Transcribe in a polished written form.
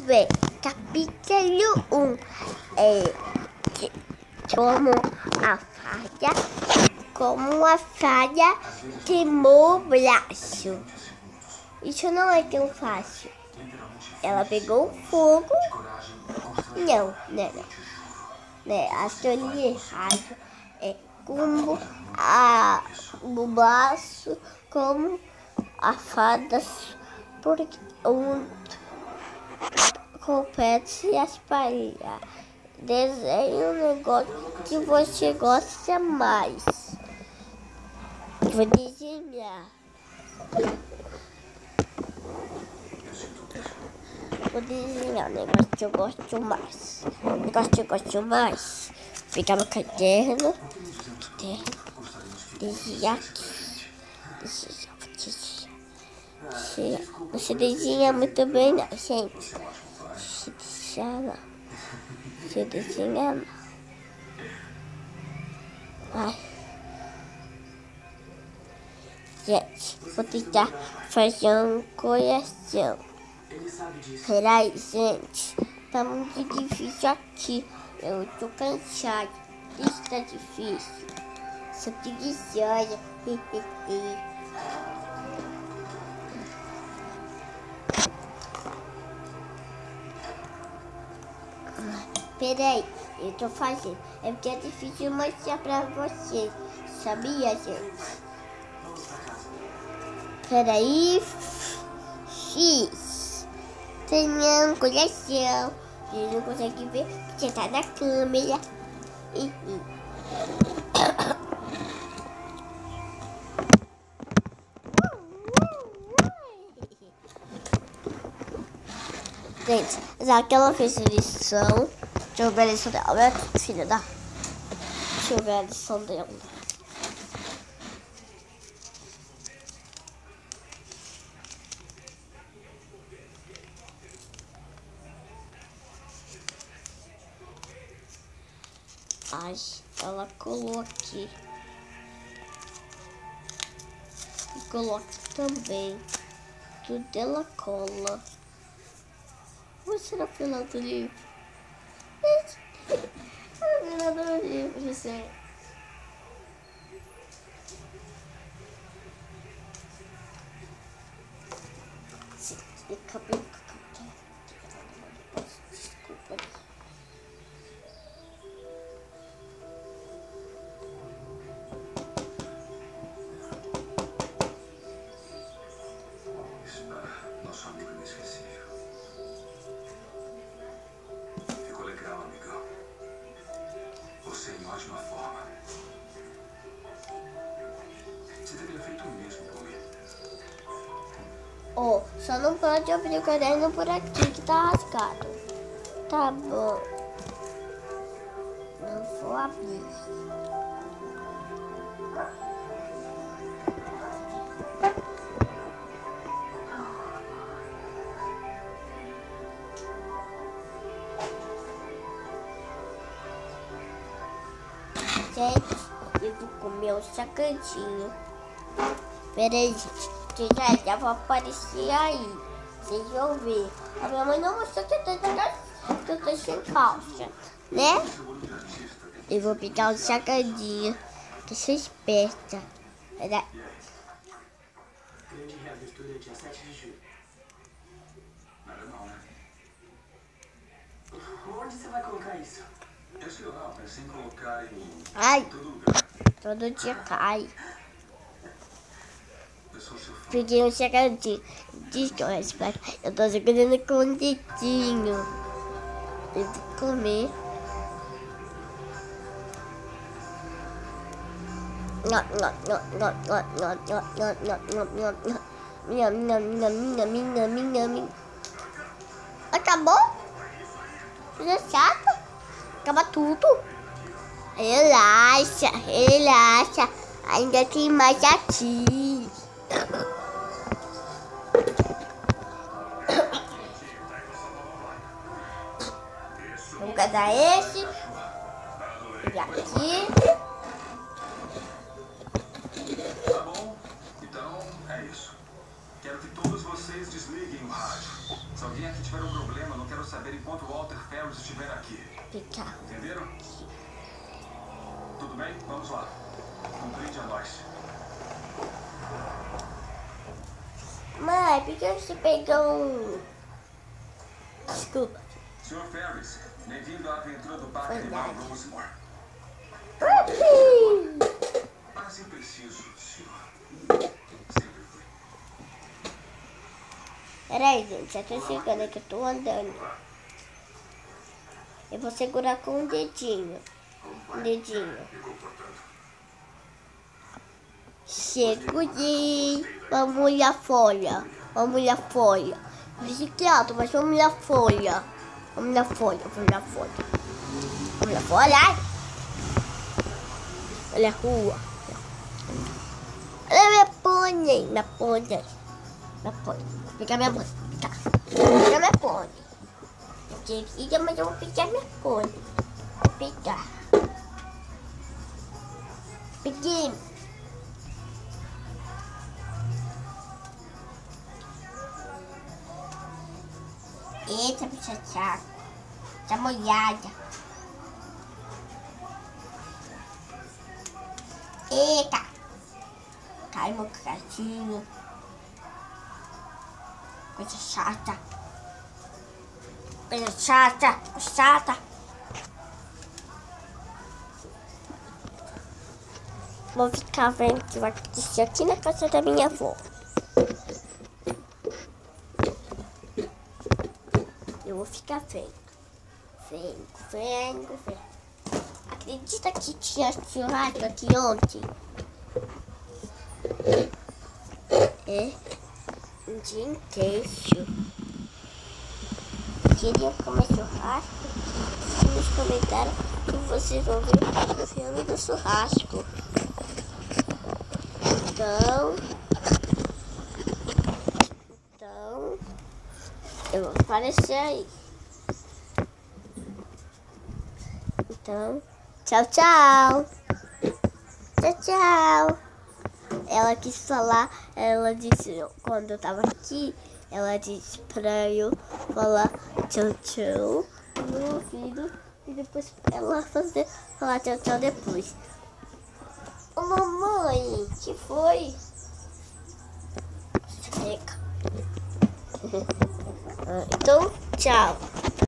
ver. Capítulo 1. Como a falha queimou o braço. Isso não é tão fácil. Ela pegou fogo. Não. A história errada é como o braço, como a fada, porque compete e as palhas. Desenhe um negócio que você gosta mais. Vou desenhar. Vou desenhar o negócio que eu gosto mais. O negócio que eu gosto mais. Pegar meu caderno. Desenhar aqui. Você desenha muito bem, não, gente. Você desenha não. Ai. Gente, vou tentar fazer um coração. Peraí, gente. Tá muito difícil aqui. Eu tô cansado. Isso tá difícil. Sou preguiçosa. Peraí, eu tô fazendo. É porque é difícil mostrar pra vocês. Sabia, gente? Peraí. X. Tem um coração. Você não consegue ver porque tá na câmera. Gente, já que ela fez a lição, deixa eu ver a lição dela. Olha, filha da. Deixa eu ver a lição dela. Ai, ela colou aqui. E coloca também. Tudo ela cola. Você no final do livro. No final do livro, você. Acabei. Desculpa. Nosso amigo inesquecível. Ficou legal, amigão. Você em ótima forma. Você teria feito o mesmo por mim. Oh, só não pode abrir o caderno por aqui que tá rasgado. Tá bom. Não vou abrir. Gente, eu vou comer um sacadinho. Pera aí, gente. Já vou aparecer aí. Vocês vão ver. A minha mãe não mostrou que eu tô sem calça, né? Eu vou pegar um sacadinho. Que sou esperta. Pera aí. Grande reabertura dia 7 de julho. Nada mal, né? Onde você vai colocar isso? Eu sei lá, pensei em colocar em Ai, todo lugar. todo dia cai. Eu sou seu fã. Peguei um sacadinho. Diz que eu espero. Eu tô jogando com um dedinho. Eu vou comer. Acabou? Isso é chato? Acaba tudo? Relaxa. Ainda tem mais aqui. Vamos guardar esse. Pegar aqui. Tá bom? Então é isso. Quero que todos vocês desliguem o rádio. Se alguém aqui tiver um problema, não quero saber enquanto o Walter Ferris estiver aqui. Ficar. Entenderam? Tudo bem? Vamos lá. Um brinde a nós. Mãe, por que você pegou um... Desculpa. Sr. Ferris, bem-vindo à aventura do Parque Animal Rosemore. Para ser preciso, senhor. Sempre foi. Peraí, gente, já tô chegando aqui, eu tô andando. Eu vou segurar com um dedinho. Um dedinho. Segurei. Vamos olhar a folha. Vamos olhar a folha. Bicicleta, mas vamos olhar a folha. Vamos olhar a folha, vamos olhar a folha. Vamos olhar a folha. Olha a rua. Olha minha pônei. Minha pônei. Minha pônei. Vou pegar minha pônei. Tá. Vou pegar minha pônei. Querida, mas eu vou pegar minha pônei. Vou pegar. Peguei. Eita, bicha chata. Tá molhada. Eita. Cai meu gatinho. Coisa chata. Coisa chata. Chata. Vou ficar vendo o que vai acontecer aqui na casa da minha avó. Eu vou ficar vendo. Vendo. Acredita que tinha churrasco aqui ontem? É um dia inteiro. Queria comer churrasco? Nos comentários que vocês vão ver o filme do churrasco. Então eu vou aparecer aí. Então, tchau. Ela quis falar, ela disse, quando eu tava aqui, ela disse pra eu falar tchau no ouvido e depois ela falar tchau depois. Ô mamãe, que foi? Então, tchau.